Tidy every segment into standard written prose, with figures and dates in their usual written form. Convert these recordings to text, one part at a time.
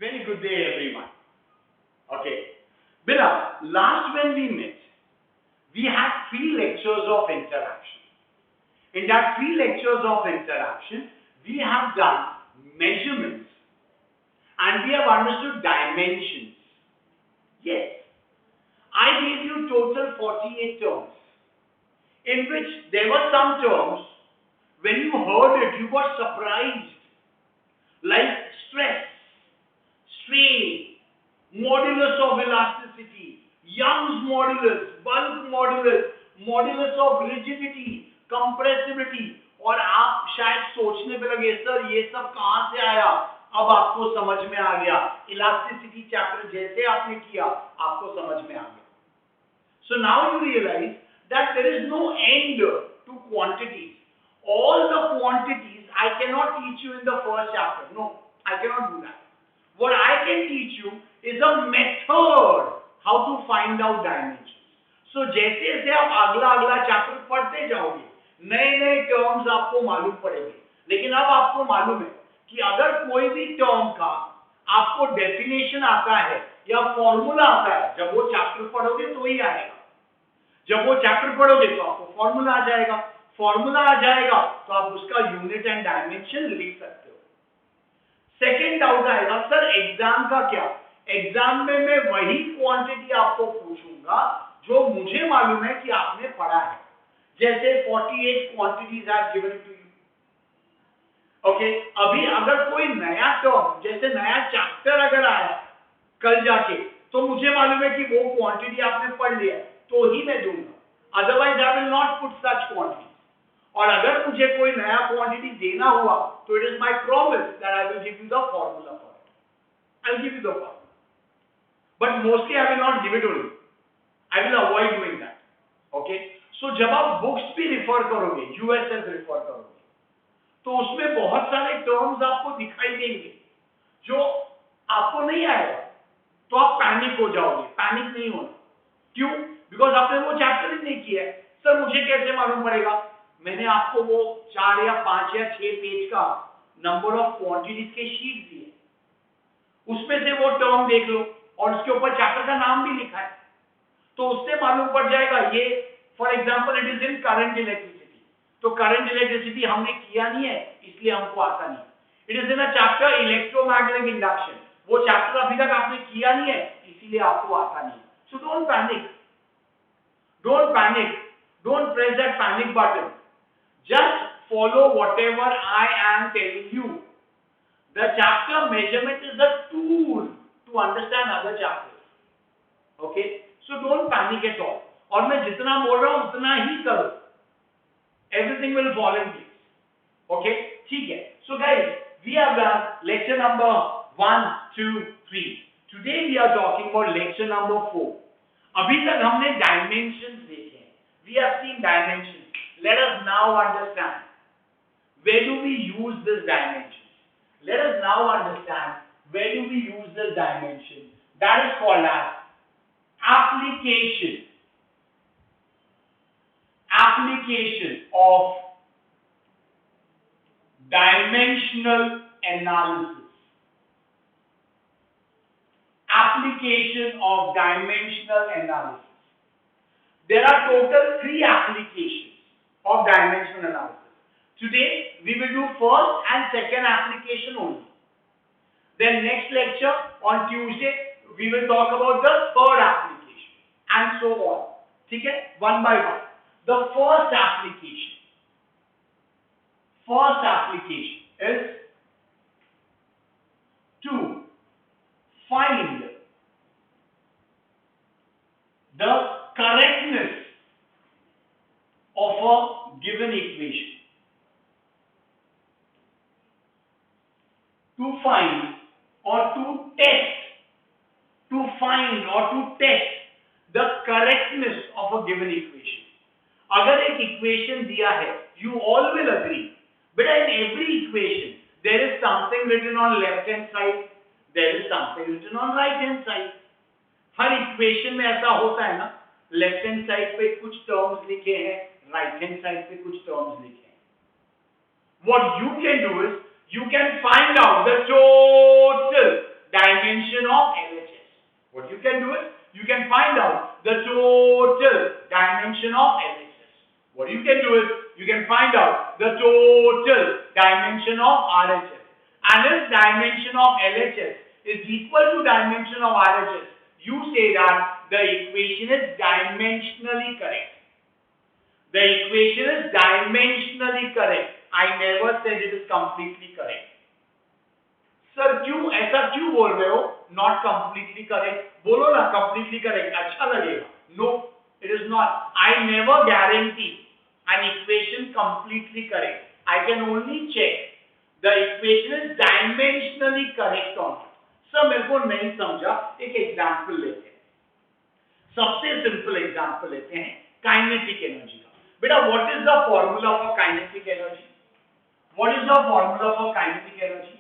Very good day, everyone. Okay. Bila, last when we met, we had 3 lectures of interaction. In that 3 lectures of interaction, we have done measurements and we have understood dimensions. Yes. I gave you total 48 terms, in which there were some terms, when you heard it, you got surprised, like stress, strain, modulus of elasticity, Young's modulus, bulk modulus, modulus of rigidity, compressibility, और आप शायद सोचने पे लगे sir ये सब कहाँ से आया, अब आपको समझ में आ गया, इलास्टिसिटी चैप्टर जैसे आपने किया आपको समझ में आ गया. So now you realize that there is no end to quantities. All the quantities I cannot teach you in the first chapter. No, I cannot do that. What I can teach you is a method how to find out dimensions. So जैसे जैसे आप अगला chapter पढ़ते जाओगे नए terms आपको मालूम पड़ेंगे. लेकिन अब आपको मालूम है कि अगर कोई भी टर्म का आपको डेफिनेशन आता है या फॉर्मूला आता है, जब वो चैप्टर पढ़ोगे तो ही आएगा. जब वो चैप्टर पढ़ोगे तो आपको फॉर्मूला आ जाएगा. फॉर्मूला आ जाएगा तो आप उसका यूनिट एंड डायमेंशन लिख सकते हो. सेकेंड डाउट आएगा सर एग्जाम का क्या. एग्जाम में मैं वही क्वांटिटी आपको पूछूंगा जो मुझे मालूम है कि आपने पढ़ा है. जैसे 48 quantities are given to you. Okay, अभी अगर कोई नया टर्म जैसे नया चैप्टर अगर आया कल जाके तो मुझे मालूम है कि वो क्वांटिटी आपने पढ़ लिया तो ही मैं दूंगा. Otherwise I will not put such quantity. और अगर मुझे कोई नया क्वांटिटी देना हुआ तो it is my promise that I will give you the formula for it. I will give you the formula, but mostly I will not give it only. I will avoid doing that. Okay, so जब आप books भी refer करोगे, USS refer करोगे, तो उसमें बहुत सारे terms आपको दिखाई देंगे जो आपको नहीं आएगा तो आप पैनिक हो जाओगे. पैनिक नहीं होना. क्यों? बिकॉज आपने वो चैप्टर ही नहीं किया है. सर मुझे कैसे मालूम पड़ेगा? मैंने आपको वो 4 या 5 या 6 पेज का नंबर ऑफ क्वांटिटीज के शीट दिए, उसमें से वो टर्म देख लो और उसके ऊपर चैप्टर का नाम भी लिखा है तो उससे मालूम पड़ जाएगा. ये for example it is in current electricity, तो करंट इलेक्ट्रिसिटी हमने किया नहीं है इसलिए हमको आता नहीं. It is in a chapter electromagnetic induction, वो चैप्टर अभी तक आपने किया नहीं है इसीलिए आपको आता नहीं. So don't panic, don't panic, don't press that panic button. Just follow whatever I am telling you. The chapter measurement is a tool to understand other chapters. Okay? So don't panic at all. और मैं जितना बोल रहा हूँ उतना ही करो. Everything will fall in place. Okay? ठीक है. So guys, we have done lecture number 1, 2, 3. Today we are talking about lecture number 4. अभी तक हमने dimensions देखे हैं. We have seen dimensions. Let us now understand where do we use this dimension. Let us now understand where do we use this dimension. That is called as application. Application of dimensional analysis. Application of dimensional analysis. There are total 3 applications of dimensional analysis. Today we will do first and second application only. Then next lecture on Tuesday we will talk about the third application and so on. ठीक है, one by one. The first application is to find the correctness of a given equation. To find or to test, to find or to test the correctness of a given equation. अगर एक equation दिया है, you all will agree, but in every equation there is something written on left hand side, there is something written on right hand side. Her equation में ऐसा होता है ना, left hand side पे कुछ टर्म्स लिखे हैं, राइट हैंड साइड पे कुछ टर्म्स लिखे हैं. What you can do is you can find out the total dimension of LHS. What you can do is, you can find out the total dimension of LHS. What you can do is, you can find out the total dimension of RHS. And if dimension of LHS is equal to dimension of RHS, you say that the equation is dimensionally correct. The equation is dimensionally correct. I never said it is completely correct. Sir क्यों ऐसा क्यों बोल रहे हो? Not completely correct. बोलो ना completely correct. अच्छा लगेगा. No, it is not. I never guarantee an equation completely correct. I can only check the equation is dimensionally correct or not. Sir मेरे को नहीं समझा. एक एग्जाम्पल लेते हैं. सबसे सिंपल एग्जाम्पल लेते हैं काइनेटिक एनर्जी का. बेटा what is the formula for kinetic energy? What is the formula for kinetic energy?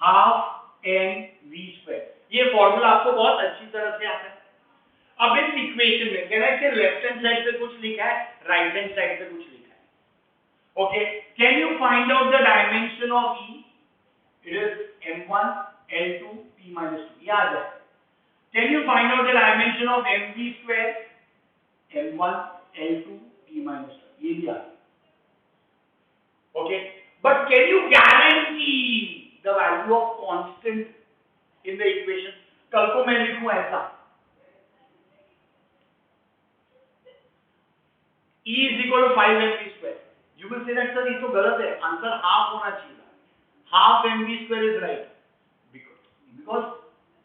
Half mv². ये फॉर्मूला आपको बहुत अच्छी तरह से आता है. अब इस इक्वेशन में कहना है कि लेफ्ट हैंड साइड पे कुछ लिखा है, राइट हैंड साइड पे कुछ लिखा है. Okay, can you find out the dimension of E? It is m1 l2 p-2. ये आ जाए. Can you find out the dimension of mv²? m1 l2 p-2. ये भी आ जाए. Okay, but can you guarantee the value of constant in the equation? कल को मैं लिखूं ऐसा, E is equal to 5mv². You will say that sir ये तो गलत है, आंसर हाफ होना चाहिए. Half mv² is right because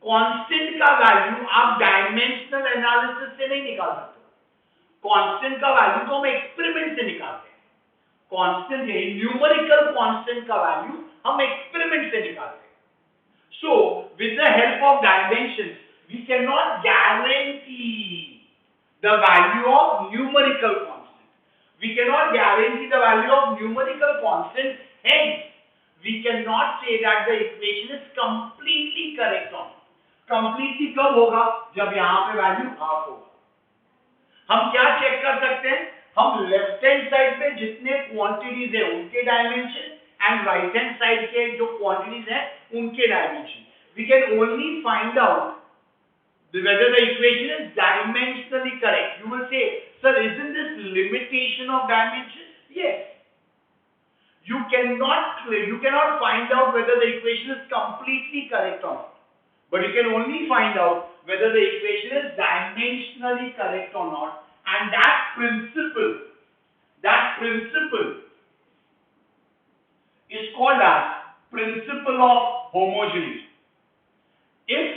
constant का वैल्यू आप डायमेंशनल एनालिसिस से नहीं निकाल सकते. कांस्टेंट का वैल्यू तो हम एक्सपेरिमेंट से निकालते हैं. कांस्टेंट है न्यूमेरिकल कांस्टेंट का वैल्यू हम एक्सपेरिमेंट से निकालते हैं. So with the help of dimensions we can not guarantee the value of numerical constant. We can not guarantee the value of numerical constant. Hence we can not say that the equation is completely correct. On completely कब होगा? जब यहां पे value half होगा. हम क्या check कर सकते हैं? हम लेफ्ट हैंड साइड पे जितने क्वांटिटीज है उनके dimension and right hand side के जो quantities हैं उनके dimension. We can only find out whether the equation is dimensionally correct. You will say, sir, isn't this limitation of dimension? Yes. You cannot find out whether the equation is completely correct or not. But you can only find out whether the equation is dimensionally correct or not. And that principle is called as principle of homogeneity. If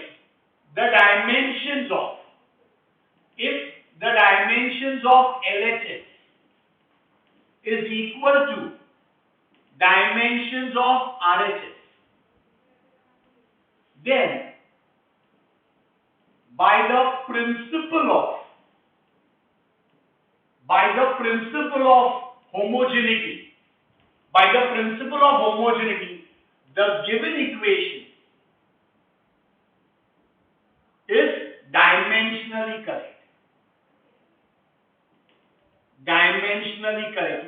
the dimensions of LHS is equal to dimensions of RHS, then by the principle of homogeneity, the given equation is dimensionally correct.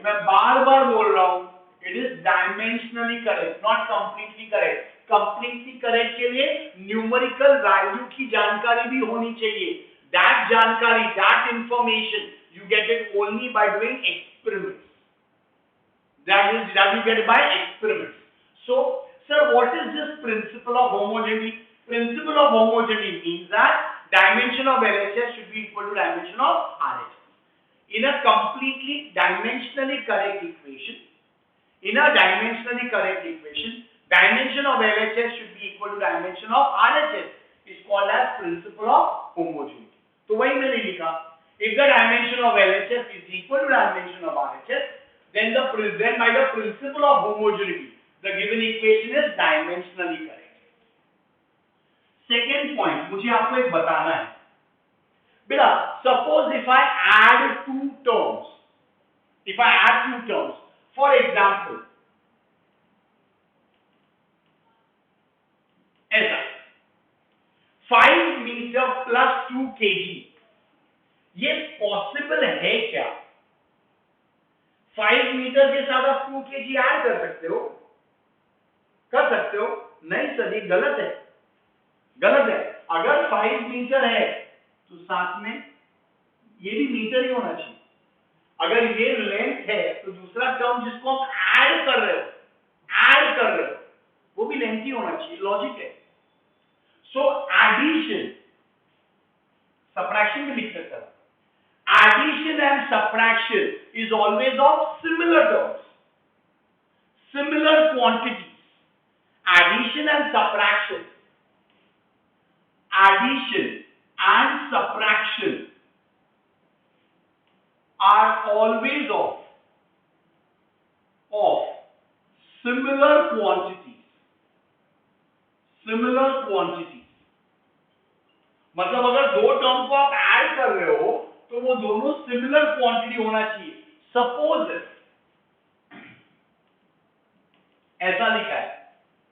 मैं बार-बार बोल रहा हूं, it is dimensionally correct, not completely correct. Completely correct के लिए numerical value की जानकारी भी होनी चाहिए. That जानकारी, that information, you get it only by doing experiments. That you get by experiments. So, sir, what is this principle of homogeneity? Principle of homogeneity means that dimension of LHS should be equal to dimension of RHS. In a completely dimensionally correct equation, dimension of LHS should be equal to dimension of RHS. Is called as principle of homogeneity. तो वही मैंने लिखा, if the dimension of LHS is equal to dimension of RHS, then by the principle of homogeneity, the given equation is dimensionally correct. Second point, मुझे आपको एक बताना है. बेटा, suppose if I add two terms, for example, ऐसा 5 metre plus 2 kg, ये possible है क्या? 5 मीटर के साथ आप 2 kg ऐड कर सकते हो? नहीं सर, ये गलत है, गलत है। अगर 5 मीटर है तो साथ में ये भी मीटर ही होना चाहिए। अगर ये लेंथ है तो दूसरा टर्म जिसको आप ऐड कर रहे हो वो भी लेंथ ही होना चाहिए, लॉजिक है। सो एडिशन, सब्ट्रैक्शन में लिख सकता है, addition and subtraction is always of similar terms, similar quantities. Addition and subtraction are always of similar quantities, मतलब अगर दो टर्म को आप ऐड कर रहे हो तो वो दोनों सिमिलर क्वांटिटी होना चाहिए। सपोज ऐसा लिखा है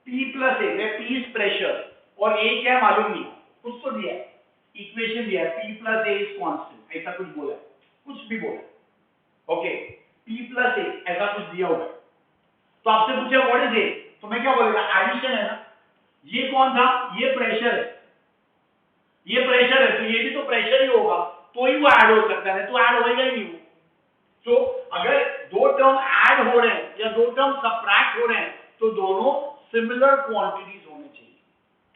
P प्लस ए, में P इज प्रेशर और A क्या है मालूम नहीं, कुछ तो दिया है, इक्वेशन दिया है P plus A is constant, ऐसा कुछ बोला है, कुछ भी बोला, ओके, P प्लस ए ऐसा कुछ दिया हुआ है। तो आपसे पूछा व्हाट इज ए, तो मैं क्या बोलेगा, एडिशन है ना। ये कौन था, ये प्रेशर है, ये प्रेशर है तो ये भी तो प्रेशर ही होगा, तो ही वो ऐड हो सकता है, तो ऐड होएगा ही नहीं वो। तो अगर दो टर्म ऐड हो रहे हैं या दो टर्म सबट्रैक्ट हो रहे हैं तो दोनों सिमिलर क्वांटिटीज होने चाहिए,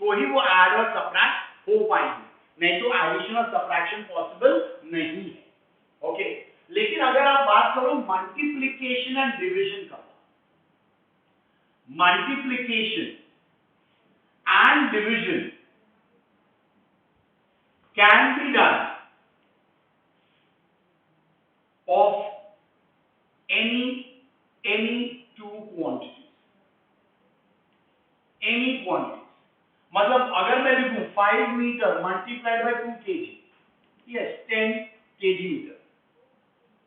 तो ही वो ऐड और सबट्रैक्ट हो पाएंगे, नहीं तो एडिशन और सबट्रैक्शन पॉसिबल नहीं है, ओके। लेकिन अगर आप बात करो मल्टीप्लिकेशन एंड डिवीजन का, multiplication and division can be done of any two quantities, मतलब अगर मैं लिखूं 5 metre multiplied by 2 kg, yes 10 kg metre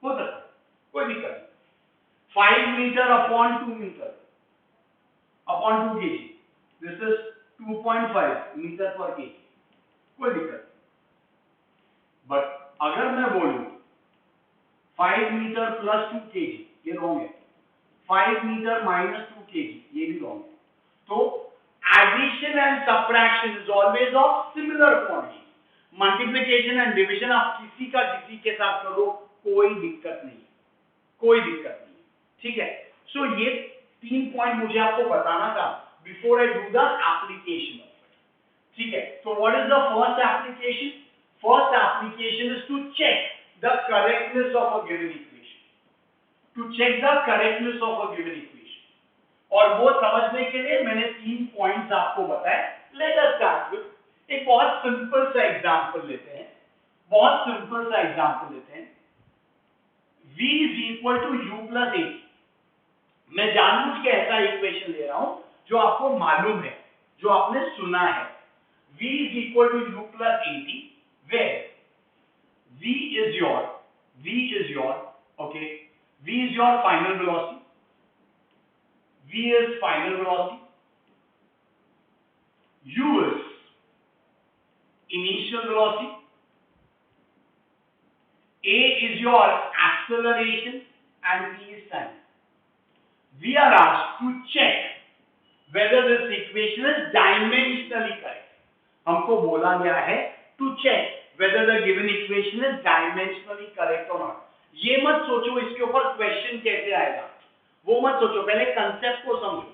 हो सकता है, कोई दिक्कत नहीं। 5 metre upon 2 metre upon 2 kg, this is 2.5 metre per kg, कोई दिक्कत नहीं। बट अगर मैं बोलूं 5 मीटर प्लस 2 kg, ये रॉन्ग है, 5 मीटर माइनस 2 kg, ये भी रॉन्ग है। तो addition and subtraction is always of similar quantity, multiplication and division आप किसी का किसी के साथ करो, कोई दिक्कत नहीं, कोई दिक्कत नहीं, ठीक है। सो ये 3 पॉइंट मुझे आपको बताना था before I do the application, ठीक है। तो what is the first application? First application is to check the correctness of a given equation. To check the correctness of a given equation. और वो समझने के लिए मैंने 3 पॉइंट्स आपको बताए। Let us start with एक बहुत सिंपल सा एग्जांपल लेते हैं, बहुत सिंपल सा एग्जांपल लेते हैं। V is equal to U plus A. मैं जानबूझ के ऐसा इक्वेशन ले रहा हूं जो आपको मालूम है, जो आपने सुना है। V is equal to U plus AT. Where V is your okay, V is your final velocity, V is final velocity, U is initial velocity, A is your acceleration and T is time. We are asked to check whether this equation is dimensionally correct. हमको बोला गया है to check whether the given equation is dimensionally correct or not. ये मत सोचो इसके ऊपर question कैसे आएगा, वो मत सोचो, पहले कंसेप्ट को समझो,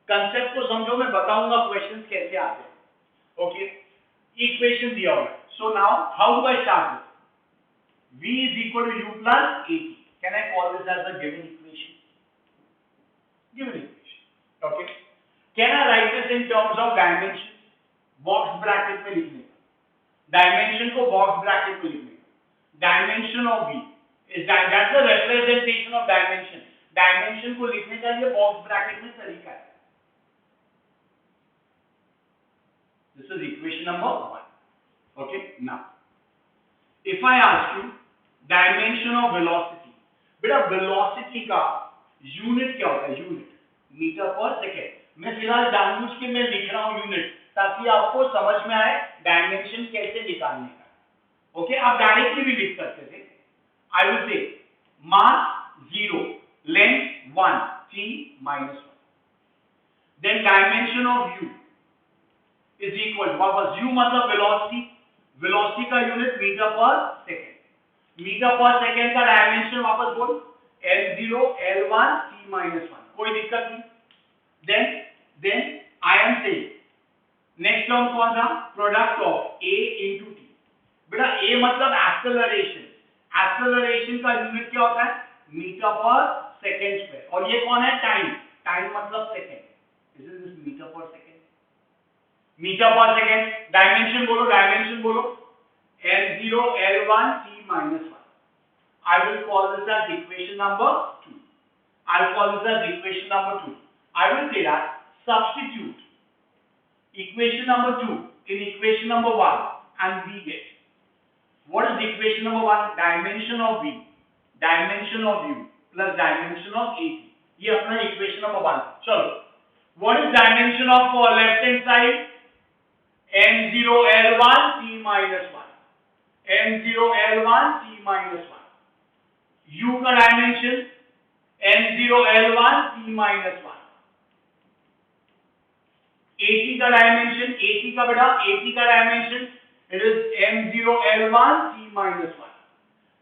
कंसेप्ट को समझो, मैं बताऊंगा क्वेश्चंस कैसे आते हैं, ओके। इक्वेशन दिया हुआ है, so now how do I start? V is equal to U plus AT. Can I call this as a given equation? Given equation, okay. Can I write this in terms of dimension? Box bracket में लिखने, dimension को box bracket में लिखने, dimension of V is that's the representation of dimension, dimension को लिखने का ये box bracket में तरीका है। This is equation number 1, okay. Now if I ask you dimension of velocity, बेटा वेलोसिटी का यूनिट क्या होता है? यूनिट मीटर पर सेकेंड। मैं फिलहाल जानबूझ के मैं लिख रहा हूं यूनिट, ताकि आपको समझ में आए डायमेंशन कैसे निकालने का, ओके। आप डायरेक्टली भी लिख सकते थे, I will say mass 0, length 1, t -1। then dimension of u is equal to, वापस u मतलब वेलोसिटी, वेलोसिटी का यूनिट मीटर पर सेकेंड, मीटर पर सेकेंड का डायमेंशन वापस बोल L0 L1 t-1, कोई दिक्कत नहीं। then I am saying next term कौन था, product of a into t। बेटा a मतलब एक्सेलरेशन, एक्सेलरेशन का यूनिट क्या होता है, मीटर पर सेकेंड स्क्वायर, और ये कौन है, टाइम, टाइम मतलब सेकेंड, इज दिस मीटर पर सेकेंड, मीटर पर सेकेंड। डायमेंशन बोलो, डायमेंशन बोलो, L0 L1 t-1। I will call this as equation number 2. I will call this as equation number 2. I will say that substitute equation number 2 in equation number 1 and we get, what is equation number 1, dimension of v, dimension of u plus dimension of at, ये अपना equation number 1। चलो, what is dimension of left hand side, n0 L1 t-1, n0 L1 t-1, u का dimension n0 L1 t-1, AT का dimension, AT का बेटा, AT का dimension it is m0 L1 t-1।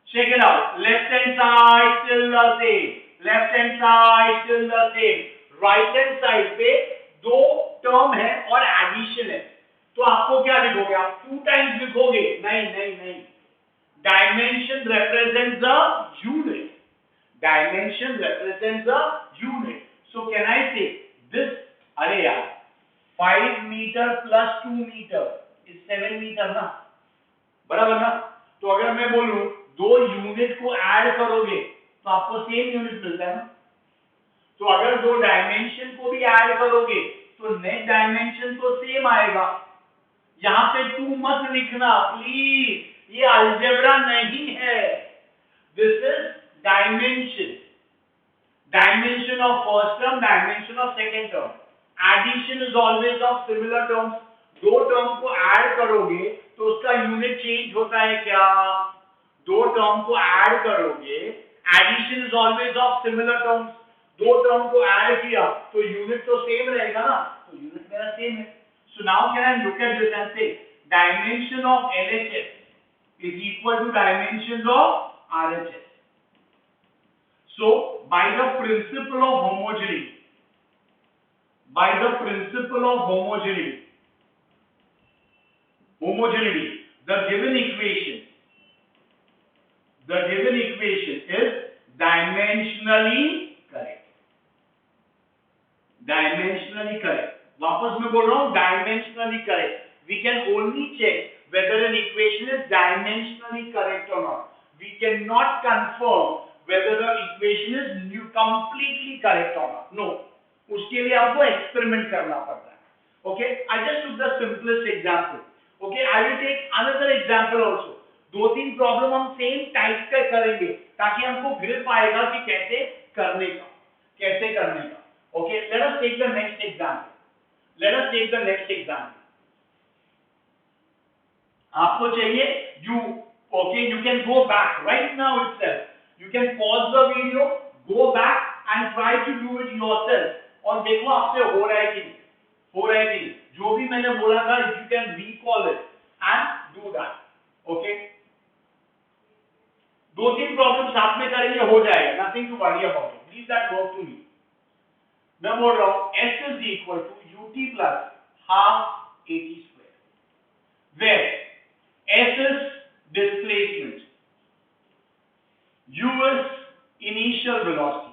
check it out, left hand side still the same, left hand side still the same, right hand side पे दो term है और addition है, तो आपको क्या लिखोगे, आप 2 टाइम्स लिखोगे, नहीं नहीं नहीं, dimension represents the unit, dimension represents the unit, so can I say this, अरे यार 5 metre plus 2 metre is 7 metre ना, बराबर ना। तो अगर मैं बोलूं दो यूनिट को ऐड करोगे तो आपको सेम यूनिट मिलता है ना, तो अगर दो डायमेंशन को भी ऐड करोगे तो नेट डायमेंशन तो सेम आएगा। यहां पे 2 मत लिखना प्लीज, ये अलजेब्रा नहीं है, this is dimension, dimension of first term, dimension of second term, addition is always of similar terms, दो टर्म को ऐड करोगे तो उसका यूनिट चेंज होता है क्या, दो टर्म को ऐड करोगे, addition is always of similar terms, दो टर्म को ऐड किया तो यूनिट तो सेम रहेगा ना, तो यूनिट मेरा सेम है। So now can I look at this and say dimension of LHS is equal to dimension of RHS। So by the principle of homogeneity, by the principle of homogeneity, the given equation is dimensionally correct, dimensionally correct। वापस मैं बोल रहा हूं dimensionally correct, we can only check whether an equation is dimensionally correct or not, we cannot confirm whether the equation is completely correct or not, no, उसके लिए आपको experiment करना पड़ता है। Okay, I just took the simplest example, okay, I will take another example also, 2-3 problem हम same type का करेंगे ताकि हमको ग्रिप आएगा कि कैसे करने का, कैसे करने का। Okay, let us take the next example, let us take the next example. आपको चाहिए you, okay, you can go back right now itself, you can pause the video, go back and try to do it yourself, और देखो आपसे हो रहा है कि नहीं, हो रहा है कि नहीं, जो भी मैंने बोला था you can recall it and do that. Okay, 2-3 problem साथ में करेंगे, हो जाएगा, nothing to worry about it, leave that work to me. मैं बोल रहा हूं S is equal to UT plus half AT square, where S is displacement, U is initial velocity,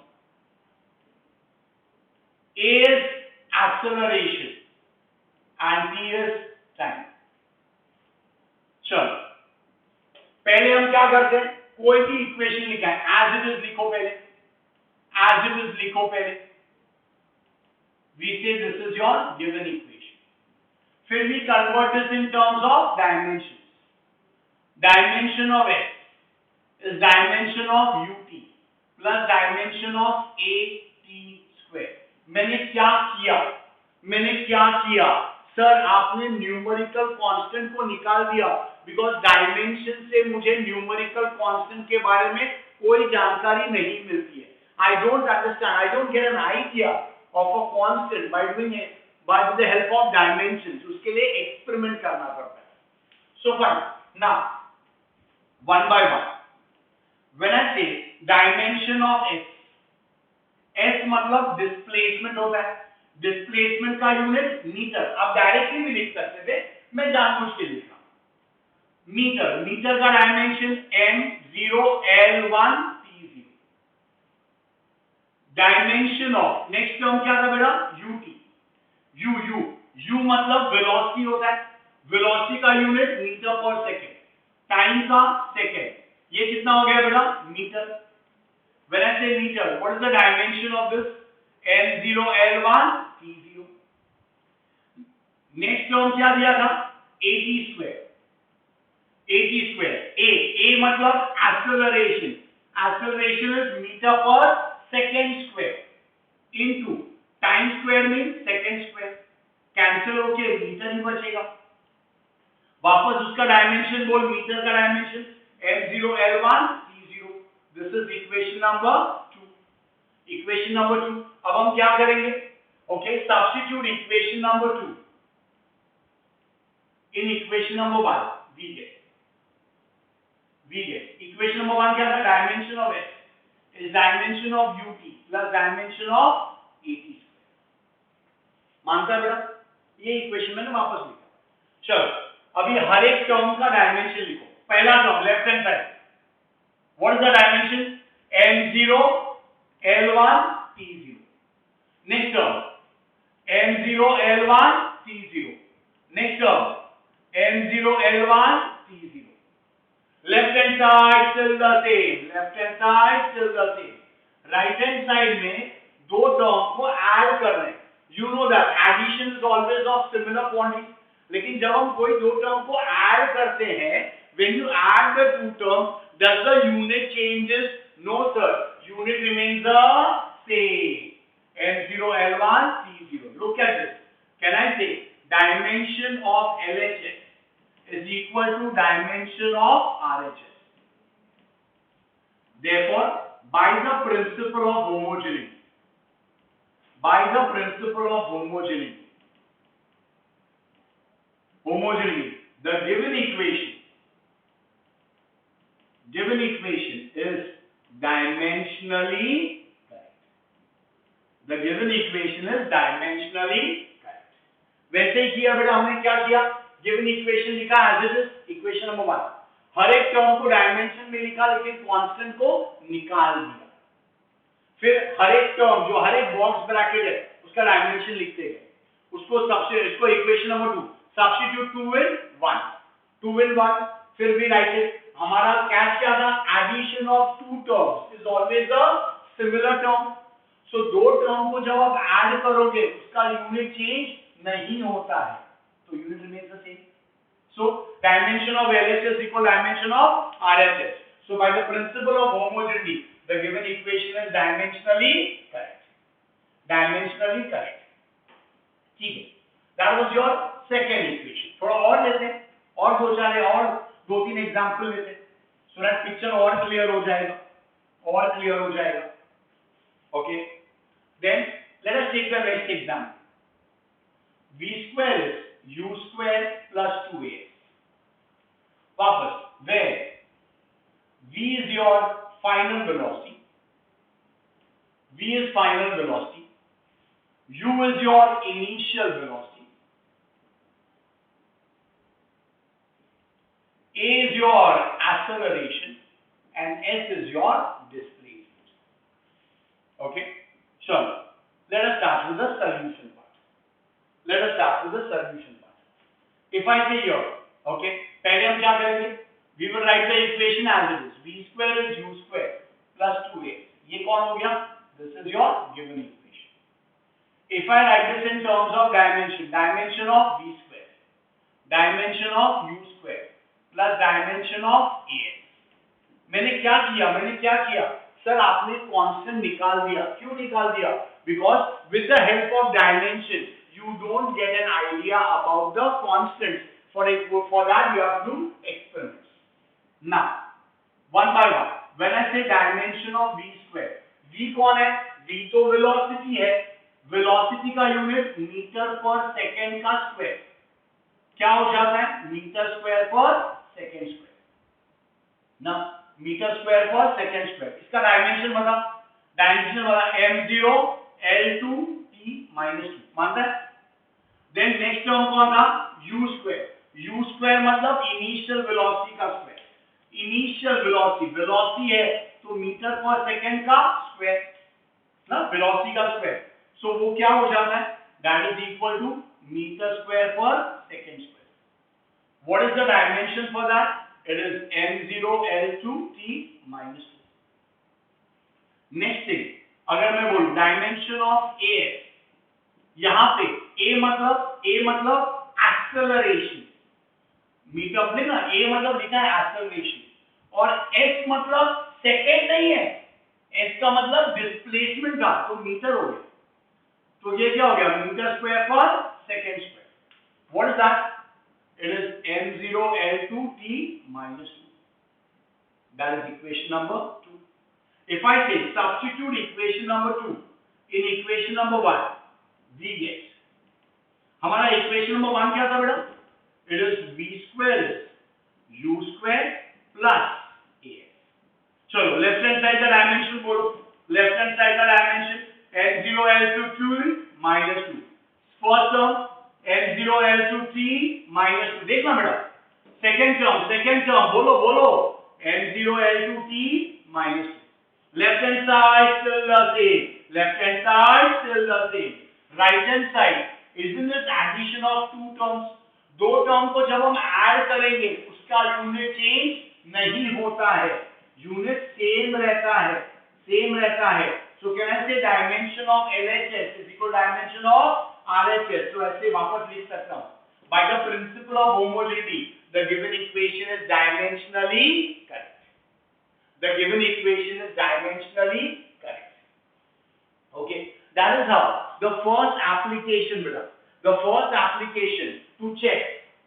A is acceleration and T is time। चलो, पहले हम क्या करते हैं, कोई भी इक्वेशन लिखा है as it is लिखो पहले, as it is लिखो पहले, we say this is your given equation, फिर we convert this in terms of dimensions, dimension of S is dimension of UT plus dimension of AT square। मैंने क्या किया, मैंने क्या किया सर, आपने न्यूमेरिकल कांस्टेंट को निकाल दिया, बिकॉज डायमेंशन से मुझे न्यूमेरिकल कांस्टेंट के बारे में कोई जानकारी नहीं मिलती है, I don't understand, I don't get an idea of a constant by doing it by the help of dimensions, उसके लिए experiment करना पड़ता है. So fine. Now one by one, when I say dimension of s, s मतलब displacement होता है. Displacement का unit metre. आप डायरेक्टली भी लिख सकते थे, मैं जानबूझ के लिखा. मीटर, मीटर का dimension m0 l1 t0. Dimension of next term क्या था बेटा? ut. u मतलब वेलोसिटी होता है. वेलोसिटी का यूनिट मीटर पर सेकेंड. टाइम का सेकेंड. ये कितना हो गया बेटा? Metre. When I say meter, what is the dimension of this? m0 l1 t0. Next term क्या दिया था? at square. at square. a मतलब acceleration. Acceleration is meter per second square into time square means second square. Cancel होके metre ही बचेगा. वापस उसका dimension बोल. Metre का dimension m0 l1 t0. This is equation number 2. Equation number 2. अब हम क्या करेंगे? Okay, substitute equation number 2 in equation number 1. We get equation number 1 क्या था? Dimension of s is dimension of ut plus dimension of at square. मानता है बेटा? ये इक्वेशन मैंने वापस लिखा. चलो अभी हर एक टर्म का डायमेंशन लिखो. पहला term left hand side. What is the dimension? m0 l1 t0. Next term m0 l1 t0. Next term m0 l1 t0. Left hand side still the same. Left hand side still the same. Right hand side में दो term को add कर रहे हैं. You know that addition is always of similar quantity. लेकिन जब हम कोई दो टर्म को ऐड करते हैं, when you add the two terms, does the unit changes? No sir, unit remains the same. m0 l1 t0. Look at this. Can I say dimension of LHS is equal to dimension of RHS? Therefore, by the principle of homogeneity, the given equation is dimensionally correct. The given equation is dimensionally correct. वैसे ही किया बेटा. हमने क्या किया? given equation लिखा as it is. equation number 1. हर एक term को dimension में लिखा, लेकिन कांस्टेंट को निकाल दिया. फिर हर एक टर्म जो हर एक बॉक्स ब्रैकेट है उसका डायमेंशन लिखते गए. इसको इक्वेशन नंबर 2 सब्स्टिट्यूट 2 in 1. फिर भी राइट इट. हमारा कैच क्या था? Addition of two terms is always a similar term. So दो टर्म को जब आप ऐड करोगे उसका यूनिट चेंज नहीं होता है, तो unit remains the same. So dimension of LHS equal dimension of RHS. So by the principle of homogeneity the given equation is dimensionally correct. ठीक है. That was your second equation. थोड़ा और लेते हैं, और दो चार और दो तीन एग्जांपल लेते हैं, सो दैट पिक्चर और क्लियर हो जाएगा. Okay, then let us take the next example. v square is u square plus 2a. वापस, where v is your final velocity, u is your initial velocity, a is your acceleration, and s is your displacement. Okay, so let us start with the solution part. If I say here, okay, पहले हम क्या करेंगे? We will write the equation as it is. v square is u square plus 2a. ये कौन हो गया? This is your given equation. If I write this in terms of dimension of v square, dimension of u square plus dimension of a. मैंने क्या किया? Sir आपने constant निकाल दिया. क्यों निकाल दिया? Because with the help of dimension you don't get an idea about the constants. For that you have to do experiments. Now, one by one, when I say dimension of v square, v कौन है? v तो velocity है. Velocity का unit metre पर second का square क्या हो जाता है, मीटर स्क्वायर पर सेकेंड स्क्वायर ना, मीटर स्क्वायर पर सेकेंड स्क्वायर। इसका डायमेंशन बता, डायमेंशन बता m0 L2 t -2 मानता है। देन नेक्स्ट टर्म कौन था, u स्क्वायर, u स्क्वायर मतलब इनिशियल वेलोसिटी का स्क्वायर, इनिशियल वेलोसिटी, वेलोसिटी है तो मीटर पर सेकेंड का स्क्वायर ना, वेलोसिटी का स्क्वायर, सो वो क्या हो जाता है, that is equal to metre square पर second square. What is the dimension for that, it is m0 L2 t -2। Next thing, अगर मैं बोलूं डायमेंशन ऑफ a, यहां पे a मतलब एक्सेलरेशन, मीटर लिखना, a मतलब लिखा है एक्सेलरेशन, और s मतलब सेकेंड नहीं है, s का मतलब डिस्प्लेसमेंट का, तो मीटर हो गया, तो ये क्या हो गया, मीटर स्क्वायर पर second square. What is that, it is m0 L2 t -2, that is equation number 2। If I say substitute equation number 2 in equation number 1, we get, हमारा इक्वेशन नंबर 1 क्या था बेटा, it is v square is u square plus as। चलो left hand side का dimension बोलो, left hand side का dimension m0 L2 2 -2, first term m0 L2 t -2, देखना बेटा, सेकंड टर्म बोलो m0 L2 t -2, left hand side still the same, left hand side still the same, right hand side, isn't it addition of two terms, दो term को जब हम add करेंगे उसका unit change नहीं होता है, यूनिट सेम रहता है, so can I say dimension of LHS is equal dimension of RHS, so ऐसे वापस लिख सकता हूं, by the principle of homogeneity the given equation is dimensionally correct, the given equation is dimensionally correct, okay, that is how the first application, beta, the first application to check,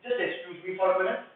just excuse me for a minute,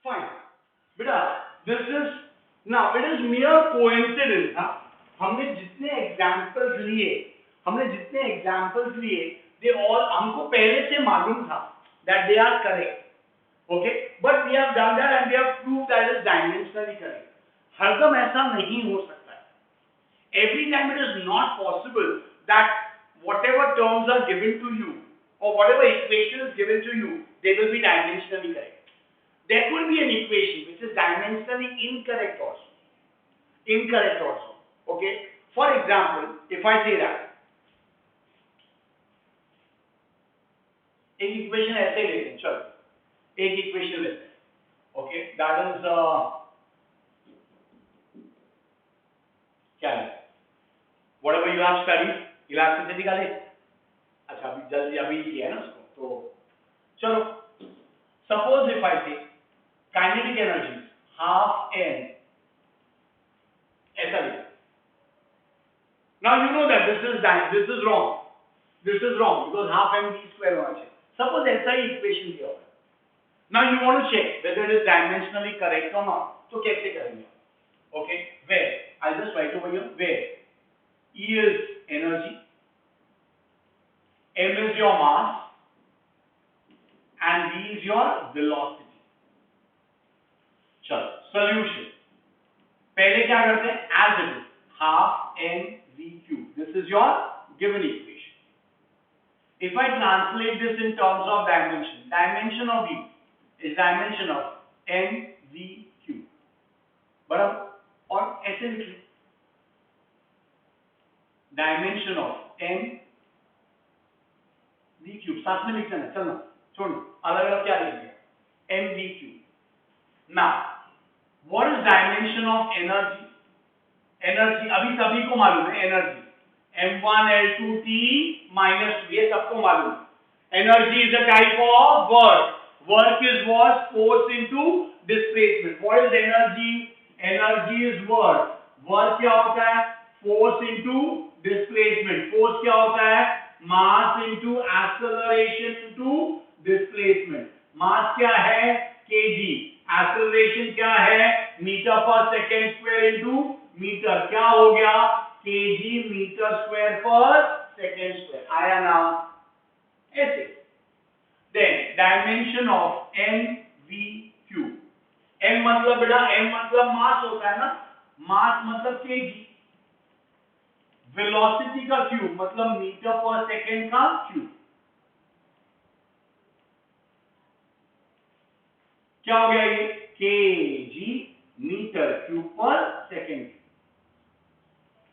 fine, बेटा this is now it is mere coincidence ना, हमने जितने examples लिए they all, हमको पहले से मालूम था that they are correct, okay, but we have done that and we have proved that it is dimensionally correct। हरदम ऐसा नहीं हो सकता है, every time it is not possible that whatever terms are given to you or whatever equation is given to you they will be dimensionally correct, there could be an equation which is dimensionally incorrect also, okay, for example if I say that एक equation ऐसे लेते हैं, चलो एक equation लेते हैं, okay, that is क्या है, whatever you have studied elasticity का ले, अच्छा अभी जल्दी अभी किया है ना उसको, तो चलो सपोज इफ आई से काइनेटिक एनर्जी हाफ n, ऐसा लिखा, now you know that this is wrong because half m v square होना चाहिए, सपोज ऐसा ही इक्वेशन दिया होगा, now you want to check whether it is dimensionally correct और नॉट, तो कैसे करेंगे, okay, where I just write over here, where E is energy, m is your mass and v is your velocity, चलो solution, पहले क्या करते हैं, as it is half n v cube, this is your given equation. If I translate this in terms of dimension, dimension of V is dimension of n v cube, बराबर, और ऐसे लिखिए dimension of n v cube, साथ में लिख लेना, चलना छोड़ो, अलग अलग क्या लिखेंगे, n v cube. Now what is dimension of energy? Energy अभी सभी को मालूम है, energy m1 l2 t minus v, ये सबको मालूम है. Energy is a type of work. Work is what, force into displacement. What is energy? Energy is work. Work क्या होता है, फोर्स इनटू डिस्प्लेसमेंट. फोर्स क्या होता है, mass into acceleration into displacement. Mass क्या है, kg. एक्सेलरेशन क्या है, मीटर पर सेकेंड स्क्वायर इनटू मीटर. क्या हो गया, kg मीटर स्क्वायर पर सेकेंड स्क्वायर. आया ना, ऐसे. Then dimension of n v cube. n मतलब बेटा, m मतलब मास होता है ना, मास मतलब kg. वेलोसिटी का क्यूब मतलब मीटर पर सेकेंड का क्यूब. क्या हो गया ये, kg मीटर क्यूब पर सेकेंड.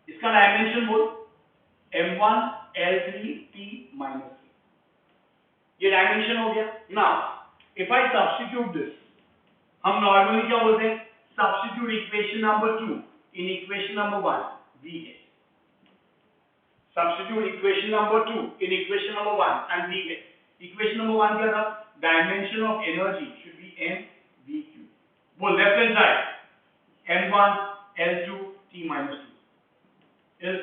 इसका डायमेंशन बोल, m1 l3 t minus t. ये डायमेंशन हो गया. Now if I substitute this, हम नॉर्मली क्या बोलते हैं, substitute equation number 2 in equation number 1, we get. Substitute equation number 2 in equation number 1 and we get. Equation number 1 क्या था, dimension of energy should be m v cube. बोल left hand side, m1 l2 t minus 2 is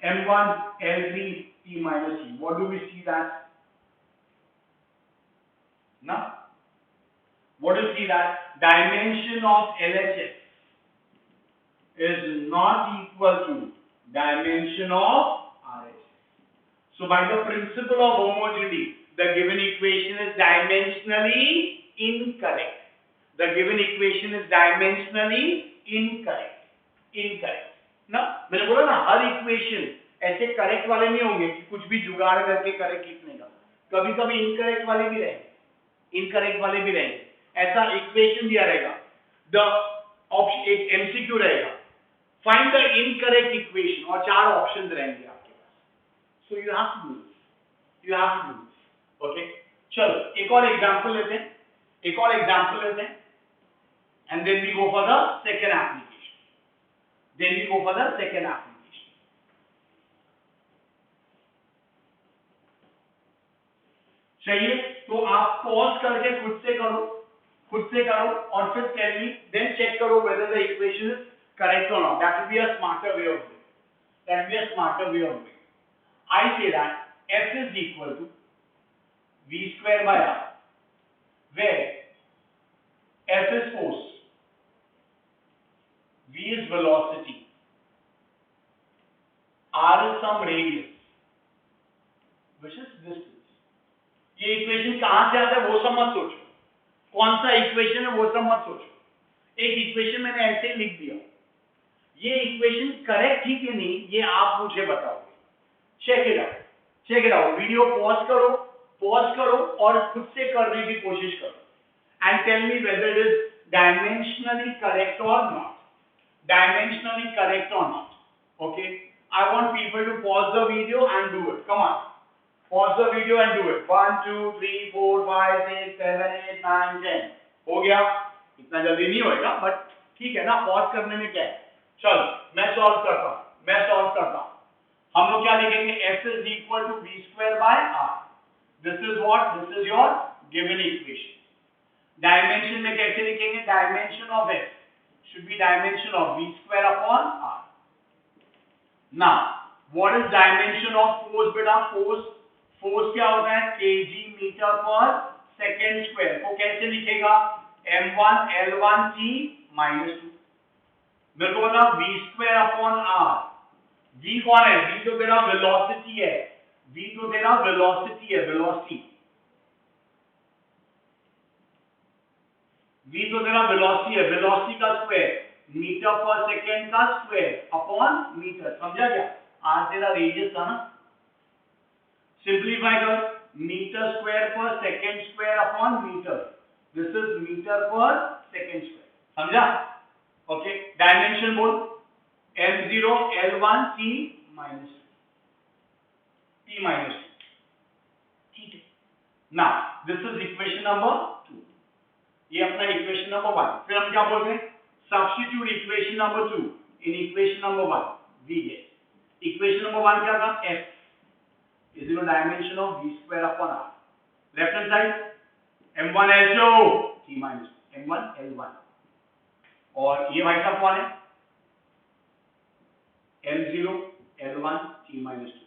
m1 l3 t minus t. What do we see that? Now, what do you see that? Dimension of LHS is not equal to dimension of RHS. So by the principle of homogeneity, the given equation is dimensionally incorrect. The given equation is dimensionally incorrect. Incorrect. ना, मैंने बोला ना, हर equation ऐसे correct वाले नहीं होंगे कि कुछ भी जुगाड़ करके करेक्ट लिखने का. कभी कभी इनकरेक्ट वाले भी रहेंगे, इनकरेक्ट वाले भी रहेंगे. ऐसा इक्वेशन दिया रहेगा, द ऑप्शन एक एमसीक्यू रहेगा, फाइंड द इनकरेक्ट इक्वेशन, और 4 ऑप्शंस रहेंगे आपके पास. So you have to do this, you have to do this. Okay, चलो एक और एग्जांपल लेते हैं, एक और एग्जांपल लेते हैं, and then we go for the second application. Then we go for the second application. चाहिए तो आप पॉज करके खुद से करो, खुद से करो, और फिर टेल मी, देन चेक करो whether the equation is correct or not. That will be a smarter way of doing. That will be a smarter way of doing. I say that F is equal to V square by R, where F is force, V is velocity, R is some radius, which is distance. ये equation कहां से आता है वो सब मत सोचो, कौन सा इक्वेशन है वो सब मत सोचो. एक इक्वेशन मैंने ऐसे लिख दिया, ये इक्वेशन करेक्ट थी कि नहीं ये आप मुझे बताओगे. Check it out, check it out. Video pause करो और खुद से करने की कोशिश करो, and tell me whether it is dimensionally correct और नॉट. डायमेंशनली करेक्ट और not. Okay, I want people to pause the video and do it. Come on, pause the video and do it. 1 2 3 4 5 6 7 8 9 10. हो गया. इतना जल्दी नहीं होएगा but ठीक है ना, पॉज करने में क्या है. चलो मैं सॉल्व करता हूं. हम लोग क्या लिखेंगे, f is equal to v square by r. This is what, this is your given equation. Dimension में कैसे लिखेंगे, dimension of f should be dimension of v square upon r. Now what is dimension of force बेटा, force क्या होता है, kg metre पर second square. को कैसे लिखेगा, m1 l1 t minus 2. मेरे को बता v square upon r. v कौन है, v तो तेरा वेलोसिटी है, v तो तेरा वेलोसिटी है, वेलोसिटी. v तो तेरा वेलोसिटी है, वेलोसिटी का स्क्वायर मीटर पर सेकेंड का स्क्वायर अपॉन मीटर, समझा क्या? r तेरा रेडियस था ना, सिंपलीफाई कर, मीटर स्क्वायर पर second square upon metre, this is metre पर सेकेंड स्क्वायर, समझा? ओके, डायमेंशन बोल, m0 l1 t minus ठीक है। Now this is equation number 2, ये अपना इक्वेशन नंबर 1। फिर हम क्या बोलते हैं? Substitute equation number 2 in equation number 1, we get equation number 1 क्या था? f is the dimension of v square upon r, left hand side m1 l2 t minus m1 l1, और ये भाई साहब कौन है? m0 l1 t minus 2।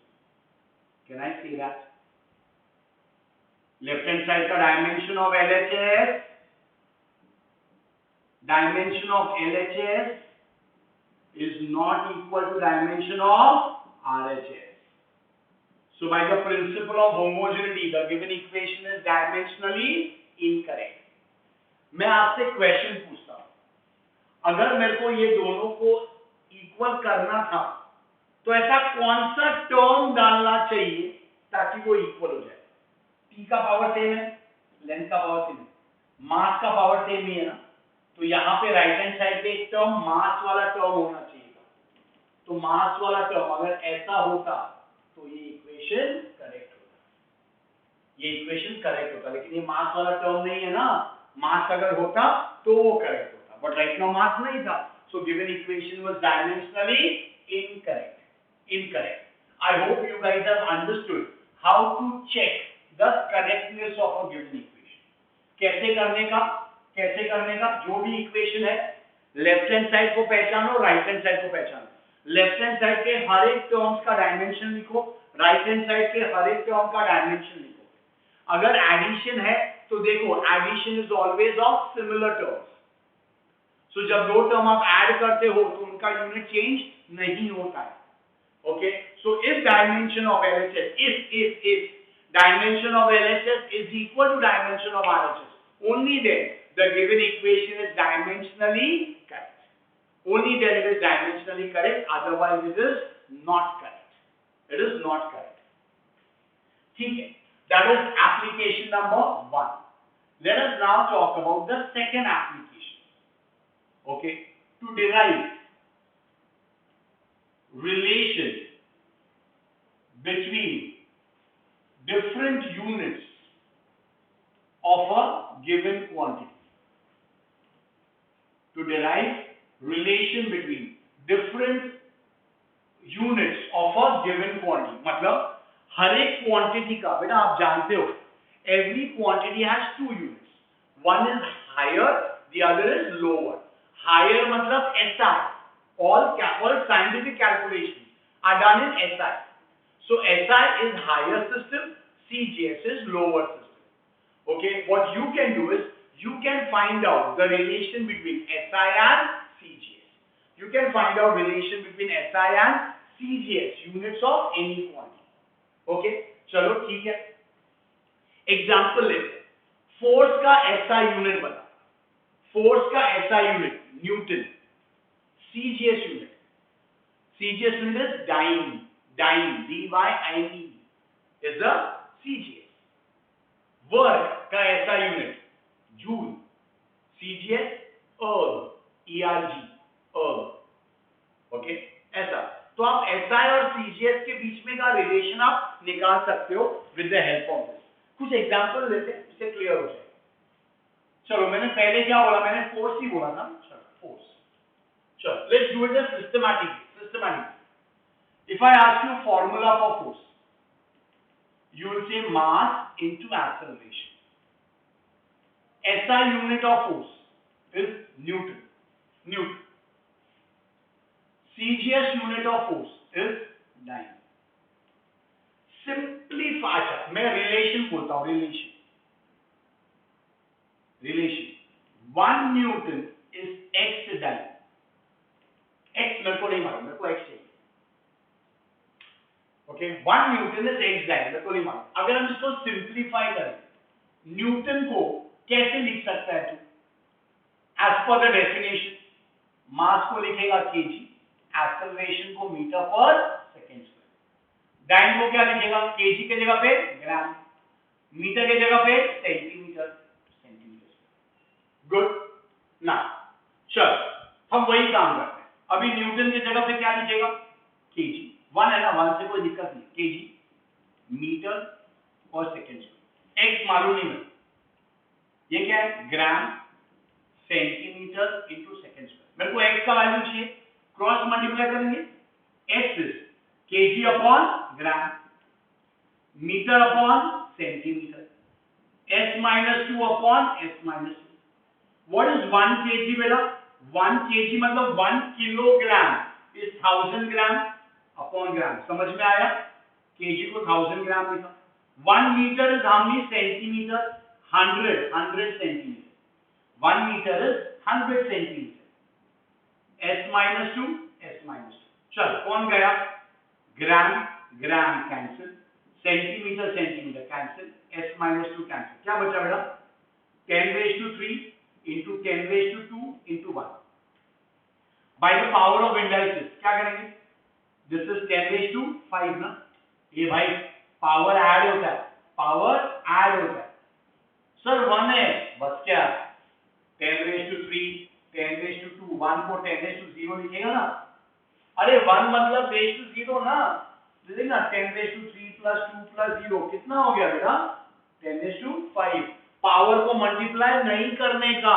Can I say that? Left hand side का dimension of LHS, dimension of LHS is not equal to dimension of RHS. So by the principle of homogeneity, the given equation is dimensionally incorrect. मैं आपसे question पूछता हूं, अगर मेरे को ये दोनों को इक्वल करना था तो ऐसा कौन सा टर्म डालना चाहिए ताकि वो इक्वल हो जाए? t का पावर सेम है, लेंथ का पावर सेम है, मास का पावर सेम ही है ना, तो यहाँ पे राइट हैंड साइड पे एक टर्म मास वाला टर्म होना चाहिए। तो मास वाला टर्म अगर ऐसा होता तो ये इक्वेशन करेक्ट होता, ये इक्वेशन करेक्ट होता, लेकिन ये मास वाला टर्म नहीं है ना, मास अगर होता तो वो करेक्ट होता, बट राइट नाउ मास नहीं था, so given equation was dimensionally incorrect. I hope you guys have understood how to check the correctness of a given equation. कैसे करने का जो भी इक्वेशन है, लेफ्ट हैंड साइड को पहचानो, राइट हैंड साइड को पहचानो। लेफ्ट हैंड साइड के हर एक टर्म्स का डायमेंशन लिखो, राइट हैंड साइड के हर एक टर्म का डायमेंशन लिखो। अगर एडिशन है तो देखो, addition is always of similar terms, so जब दो टर्म आप ऐड करते हो तो उनका यूनिट चेंज नहीं होता है। Okay, so if dimension of LHS, if dimension of LHS is equal to dimension of RHS, only then the given equation is dimensionally correct. Only then it is dimensionally correct, otherwise it is not correct. It is not correct. ठीक है, that is application number 1. Let us now talk about the second application. Okay, to derive relation between different units of a given quantity. To derive relation between different units of a given quantity, मतलब हर एक quantity का, बेटा आप जानते हो, every quantity has two units. One is higher, the other is lower. Higher मतलब SI. All scientific calculations are done in SI. So SI is higher system, CGS is lower system. Okay, what you can do is you can find out the relation between SI and CGS. You can find out relation between SI and CGS, units of any quantity. Okay, चलो ठीक है, example लेते हैं। Force का SI unit बता, force का SI unit Newton, CGS unit is dyne, D-Y-N-E is the CGS. Work का SI unit joule, CGS erg, E-R-G, erg. Okay, ऐसा। तो आप SI और CGS के बीच में का रिलेशन आप निकाल सकते हो with the help of this. कुछ एग्जाम्पल लेते हैं, इससे क्लियर हो जाएगा। चलो, मैंने पहले क्या बोला? मैंने फोर्स ही बोला था। चलो, force. Sure, let's do it systematically. If I ask you formula for force, you will say mass into acceleration. SI unit of force is Newton. CGS unit of force is dyne. Simplify, मैं relation बोलता हूँ, relation. 1 Newton is X dyne. X मेरे को नहीं मालूम, मेरे को X चाहिए। ओके, 1 न्यूटन इज X डायन, मेरे को नहीं मालूम। अगर हम इसको सिंप्लीफाई करें, न्यूटन को कैसे लिख सकता है तू? एज पर द डेफिनेशन मास को लिखेगा केजी, एक्सेलरेशन को मीटर पर सेकेंड स्क्वायर, डाइन को क्या लिखेगा केजी के जगह पे ग्राम, मीटर के जगह पे सेंटीमीटर, गुड ना। चल हम वही काम करते हैं, अभी न्यूटन की जगह पे क्या लिखेगा केजी, वन है ना, वन से कोई दिक्कत नहीं, केजी मीटर और सेकेंड स्क्वायर, एक्स मालूम नहीं है, ये क्या है gram centimetre into second square, मेरे को एक्स का वैल्यू चाहिए, क्रॉस मल्टीप्लाई करेंगे, X is KG upon gram, metre upon centimetre, s minus 2 upon s minus 2. What is 1 kg बेटा? 1 kg मतलब 1 kilogram is 1000 gram upon gram, समझ में आया? kg को 1000 ग्राम लिखा. 1 meter is how many centimeter? 100 centimeter. 1 meter is 100 centimeter. s minus 2 s minus 2. चल कौन गया? Gram gram cancel, centimetre centimetre cancel, s minus 2 cancel, क्या बचा बेटा? 10 raised to 3 into 10 raised to 2 into 1. By the power of indices क्या करेंगे? This is 10 raised to 5 ना, ये भाई पावर ऐड होता है, पावर ऐड होता है. सर 1 है बस क्या, 10 raised to 3 10 raised to 2, 1 को 10 raised to 0 लिखेगा ना. अरे 1 मतलब raised to 0 ना, देखिए ना 10 raised to 3 plus 2 plus 0 कितना हो गया बेटा? 10 raised to 5. पावर को मल्टीप्लाई नहीं करने का,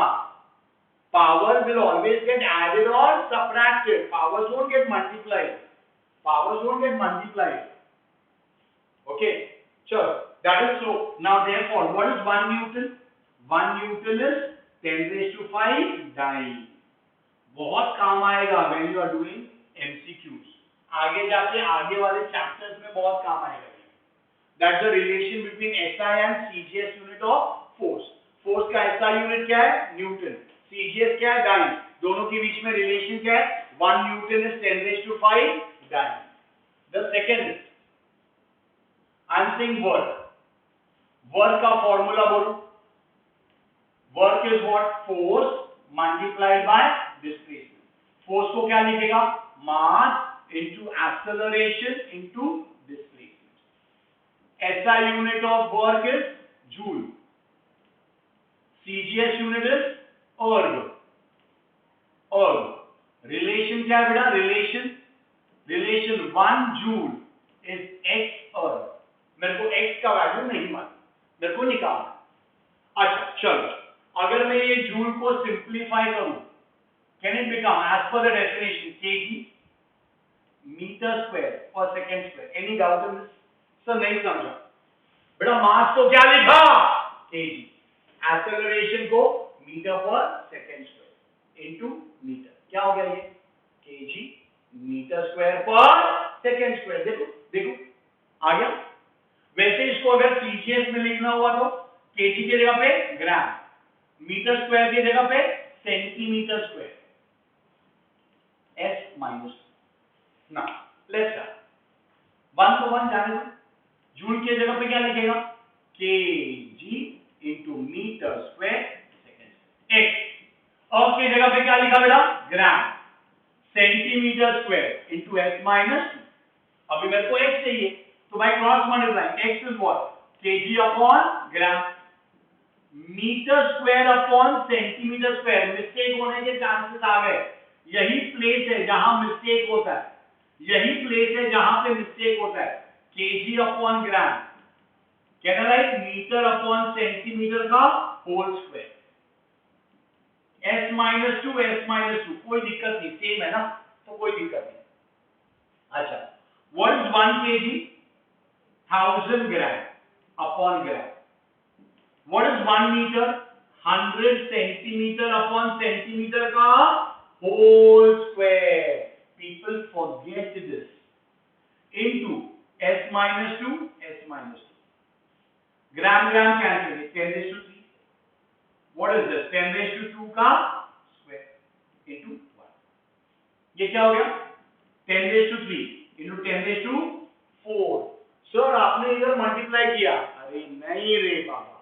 power will always get added or subtracted, powers won't get multiplied, powers won't get multiplied. Okay, sure, that is so. Now therefore what is 1 newton? 1 newton is 10 raised to 5 dyne. बहुत काम आएगा when you are doing MCQs, आगे जाके आगे वाले chapters में बहुत काम आएगा. That's the relation between SI and CGS unit of force. Force का SI unit क्या है? न्यूटन. CGS क्या है? डाइन. दोनों के बीच में रिलेशन क्या है? 1 newton is 10 raised to 5 dyne. The second is, I'm saying work. Work का फॉर्मूला बोलो. Work is what? Force multiplied by displacement. Force को क्या लिखेगा? Mass into acceleration into displacement. SI unit of work is joule. CGS unit is erg. Erg. Relation क्या है बेटा? Relation 1 joule is x erg. मेरे को x का value नहीं मालूम, मेरे को निकालना. अच्छा चलो, अगर मैं ये जूल को सिंप्लीफाई करूं, can it become as per the definition kg metre square per second square? Any doubt in this? Sir नहीं समझा बेटा. मास को क्या लिखा? kg. एक्सेलरेशन को metre per second square into metre, क्या हो गया ये? kg metre square per second square. देखो देखो आ गया. वैसे इसको अगर cgs में लिखना हुआ तो kg की जगह पे ग्राम, मीटर स्क्वायर की जगह पे सेंटीमीटर स्क्वायर, s minus. ना लेट्स स्टार्ट. 1 को 1 जाने दो. जूल की जगह पे क्या लिखेगा? kg into metre square second. x और की जगह पे क्या लिखा बेटा? Gram. Centimetre square into s minus 2. अभी मेरे को x चाहिए तो भाई cross multiply. x is what? kg upon gram, metre square upon centimetre square. Mistake होने के चांसेस आ गए. यही प्लेस है जहां मिस्टेक होता है, यही प्लेस है जहां पे मिस्टेक होता है. kg अपॉन gram, can I write metre upon centimetre का होल स्क्वायर. s minus 2 कोई दिक्कत नहीं, सेम है ना, तो कोई दिक्कत नहीं. अच्छा, what is 1 kg? 1000 gram upon gram. What is 1 meter? 100 centimetre upon centimetre का whole square. People forget this. Into s minus 2 s minus 2. Gram gram cancel, 10 raised to 3. What is this? 10 raised to 2 का square into 1. ये क्या हो गया? 10 raised to 3 into 10 raised to 4. Sir आपने इधर multiply किया. अरे नहीं रे बाबा,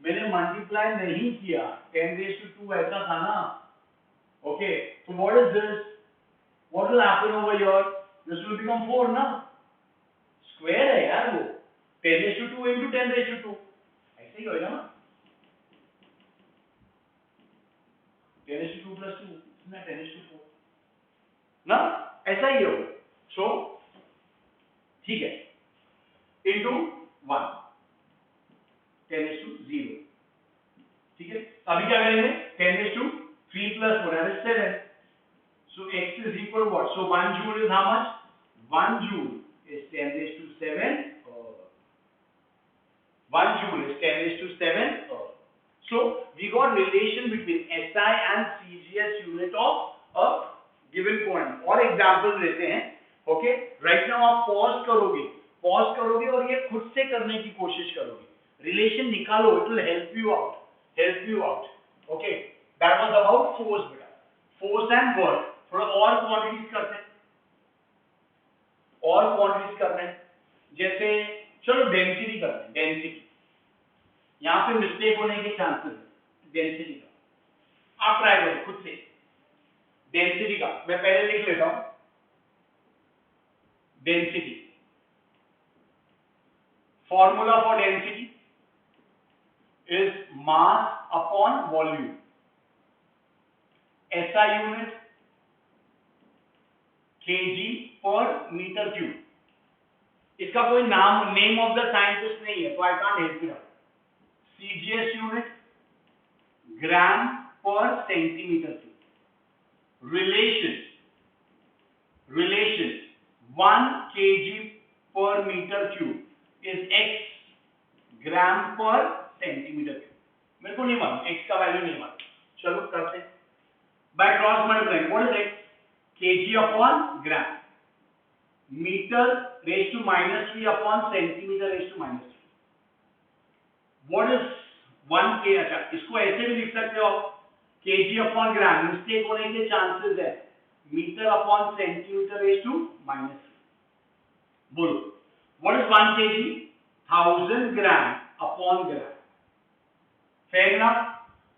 मैंने मल्टीप्लाई नहीं किया, 10⁻², ऐसा था ना। Okay, so what is this? What will happen over here? This will become 4 ना, स्क्वायर है यार वो, 10⁻² into 10⁻², ऐसे ही होएगा ना, 10⁻² + 2 इसमें 10⁻4 ना, ऐसा ही होगा। सो ठीक है, into 1, 10⁻0, ठीक है। अभी क्या करेंगे, 10⁻3 + 4 that is 7, so x is equal to what? So 1 joule is how much? 1 joule is 10⁻7, 1 joule is 10⁻7. So we got relation between SI and CGS unit of a given quantity। और example लेते हैं। Okay, right now आप pause करोगे और ये खुद से करने की कोशिश करोगे, रिलेशन निकालो, it will help you out. Okay, that was about force बेटा, फोर्स एंड वर्क। थोड़ा और क्वांटिटीज करते हैं, जैसे चलो डेंसिटी करते हैं, डेंसिटी, यहाँ पे मिस्टेक होने के चांसेस है। डेंसिटी का आप ट्राई करो खुद से, डेंसिटी का मैं पहले लिख लेता हूं। Density, formula for density is mass upon volume, SI unit kg/m³। इसका कोई नेम ऑफ द साइंटिस्ट नहीं है, तो I can't help you. CGS unit g/cm³। relation 1 kg/m³ is x g/cm³। मेरे को नहीं मालूम, x का वैल्यू नहीं मालूम, चलो करते हैं by cross multiplying. What is x? kg/g, m⁻³ upon cm⁻³। What is 1 k? अच्छा, इसको ऐसे भी लिख सकते हो आप, kg/g, मिस्टेक होने के चांसेस है, m/cm⁻³। बोलो, what is 1 kg? 1000 g/g। Fair enough.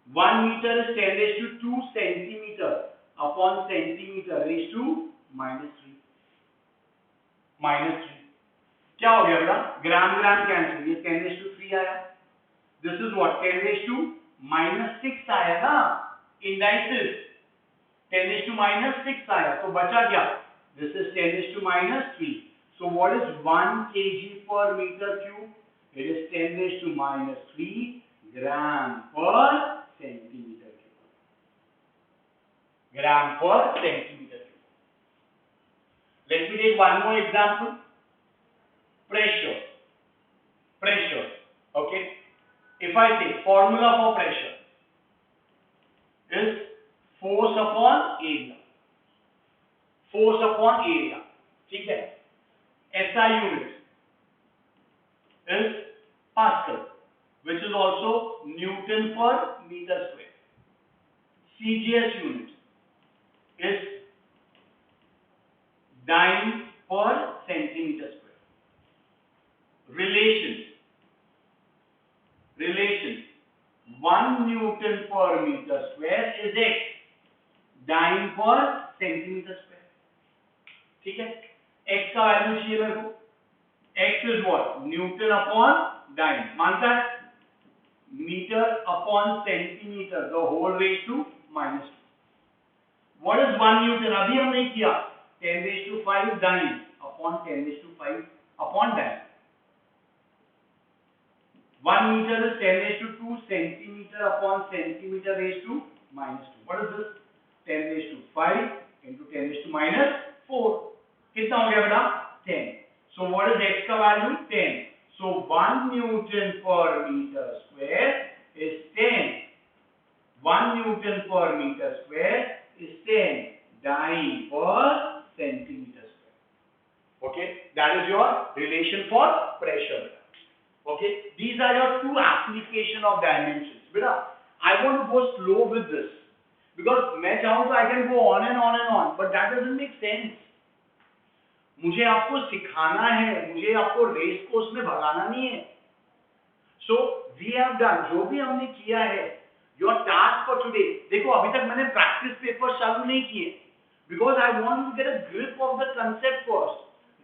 1 metre is 10⁻² cm अपॉन cm⁻³ -3। क्या हो गया बेटा? ग्राम कैंसिल, ये 10⁻³ आया, दिस इज व्हाट 10⁻⁻6 आया ना, इंडाइसिस 10⁻⁻6 आया, तो बचा क्या? This is 10⁻⁻3। So what is 1 kg/m³? It is 10⁻⁻3 g/cm³। g/cm³। Let me take one more example. Pressure. Okay. If I say formula for pressure is force upon area. ठीक है। SI unit is Pascal, which is also Newton/m². CGS unit is Dyne/cm². Relation 1 Newton/m² is x, Dyne/cm²। ठीक है, x का value चाहिए मेरे को, x is what? Newton/Dyne, मानता है? m/cm, the whole raised to -2। What is 1 Newton? अभी हमने किया 10⁵ Dyne upon 10⁵ upon Dyne। 1 meter is 10⁵2 centimeter upon centimeter raised to -2। What is this? 10⁵ into 10⁻⁴। कितना हो गया बेटा? 10। So what is x का value? 10। So 1 Newton/m² is 10। 1 Newton/m² is 10 Dyne/cm²। Okay, that is your relation for pressure। Okay, these are your two application of dimensions। Beta, I want to go slow with this because मैं चाहूँ तो I can go on and on, but that doesn't make sense। मुझे आपको सिखाना है, मुझे आपको race course में भगाना नहीं है। सो वी हैव डन, जो भी हमने किया है, योर टास्क फॉर टुडे, देखो अभी तक मैंने प्रैक्टिस पेपर चालू नहीं किए, because I want to get a grip of the concept first,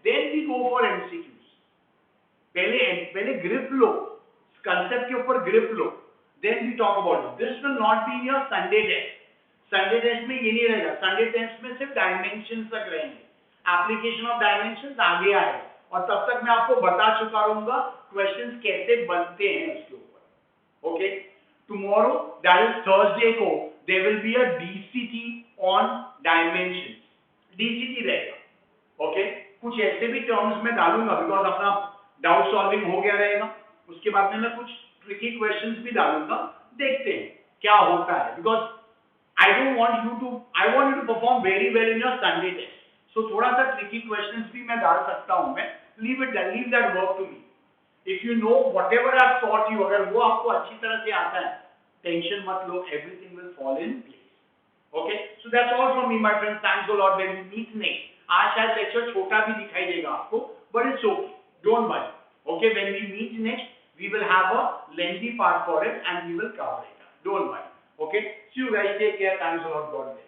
then we go for MCQs. पहले ग्रिप लो, कंसेप्ट के ऊपर ग्रिप लो, then we talk about it. This will not be your Sunday test. Sunday test में ये नहीं रहेगा, Sunday test में सिर्फ डायमेंशन तक रहेंगे, एप्लीकेशन ऑफ डायमेंशन आगे आएगा, और तब तक मैं आपको बता चुका रहूंगा क्वेश्चंस कैसे बनते हैं उसके ऊपर। Okay, tomorrow that is Thursday को there will be a DCT on dimension, DCT रहेगा। ओके, कुछ ऐसे भी टर्म्स में डालूंगा बिकॉज अपना डाउट सॉल्विंग हो गया रहेगा, उसके बाद में मैं कुछ ट्रिकी क्वेश्चंस भी डालूंगा, देखते हैं क्या होता है, because I don't want you to, I want you to perform very well in your Sunday test. So थोड़ा सा tricky questions भी मैं डाल सकता हूँ मैं, leave that work to me. If you know whatever I've taught you, अगर वो आपको अच्छी तरह से आता है, tension मत लो, everything will fall in place. Okay, so that's all from me, my friends. Thanks a lot. When we meet next, आज शायद lecture छोटा भी दिखाई देगा आपको, but it's okay. Don't worry. Okay, when we meet next, we will have a lengthy part for it and we will cover it. Don't worry. Okay, see you guys, take care, thanks a lot, God bless.